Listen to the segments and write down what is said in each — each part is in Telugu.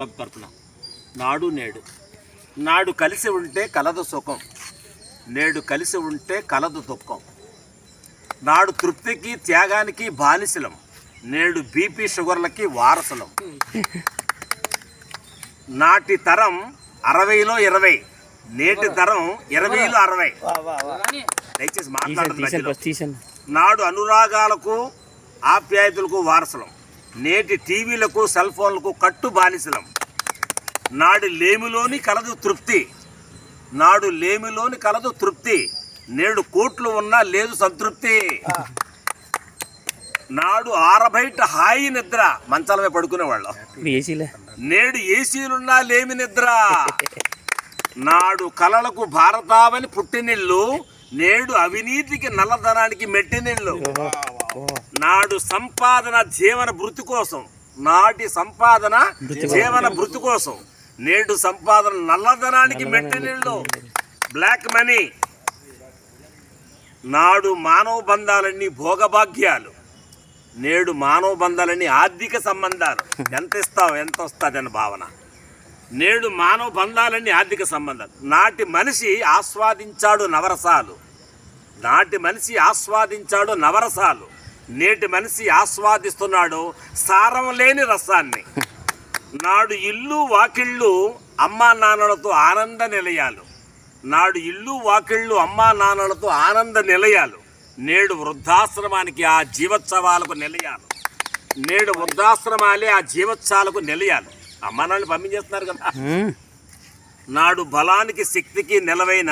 తరపున నాడు నేడు నాడు కలిసి ఉంటే కలదు సుఖం, నేడు కలిసి ఉంటే కలదు దుఃఖం. నాడు తృప్తికి త్యాగానికి బానిసలం, నేడు బీపీ షుగర్లకి వారసులం. నాటి తరం 60లో 20, నేటి తరం 20లో 60. దయచేసి మాట్లాడుతున్నా. నాడు అనురాగాలకు ఆప్యాయతలకు వారసులం, నేటి టీవీలకు సెల్ ఫోన్లకు కట్టు బానిసలం. నాడు లేమిలోని కలదు తృప్తి, నాడు లేమిలోని కలదు తృప్తి, నేడు కోట్లు ఉన్నా లేదు సంతృప్తి. నాడు ఆరబయట హాయి నిద్ర, మంచాలమే పడుకునేవాళ్ళం, నేడు ఏసీలున్నా లేమి నిద్ర. నాడు కలలకు భారతావని పుట్టినిల్లు, నేడు అవినీతికి నల్లధనానికి మెట్టినిల్లు. నాడు సంపాదన జీవన భృతి కోసం, నాటి సంపాదన జీవన భృతి కోసం, నేడు సంపాదన నల్లధనానికి మెట్టినిల్లు, బ్లాక్ మనీ. నాడు మానవ బంధాలన్నీ భోగభాగ్యాలు, నేడు మానవ బంధాలన్నీ ఆర్థిక సంబంధాలు. ఎంత ఇస్తావు ఎంత వస్తుంది అన్న భావన. నేడు మానవ బంధాలన్నీ ఆర్థిక సంబంధాలు. నాటి మనిషి ఆస్వాదించాడు నవరసాలు, నాటి మనిషి ఆస్వాదించాడు నవరసాలు, నేటి మనిషి ఆస్వాదిస్తున్నాడు సారం లేని రసాన్ని. నాడు ఇల్లు వాకిళ్ళు అమ్మా నాన్నలతో ఆనంద నిలయాలు, నాడు ఇల్లు వాకిళ్ళు అమ్మా నాన్నలతో ఆనంద నిలయాలు, నేడు వృద్ధాశ్రమానికి ఆ జీవోత్సవాలకు నిలయాలు. నేడు వృద్ధాశ్రమాలే ఆ జీవోత్సవాలకు నిలయాలు. అమ్మా నాన్నని పంపించేస్తున్నారు కదా. నాడు బలానికి శక్తికి నిలవైన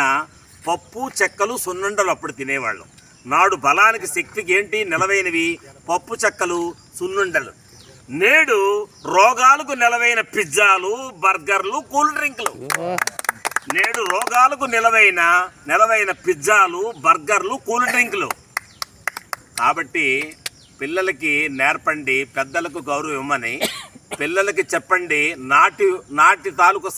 పప్పు చెక్కలు సున్నుండలు అప్పుడు తినేవాళ్ళం. నాడు బలానికి శక్తికి ఏంటి నిలవైనవి? పప్పు చెక్కలు సున్నుండలు. నేడు రోగాలకు నిలవైన పిజ్జాలు బర్గర్లు కూల్ డ్రింక్లు. నేడు రోగాలకు నిలవైన పిజ్జాలు బర్గర్లు కూల్ డ్రింక్లు. కాబట్టి పిల్లలకి నేర్పండి, పెద్దలకు గౌరవం ఇవ్వమని. పిల్లలకి చెప్పండి నాటి తాలూకు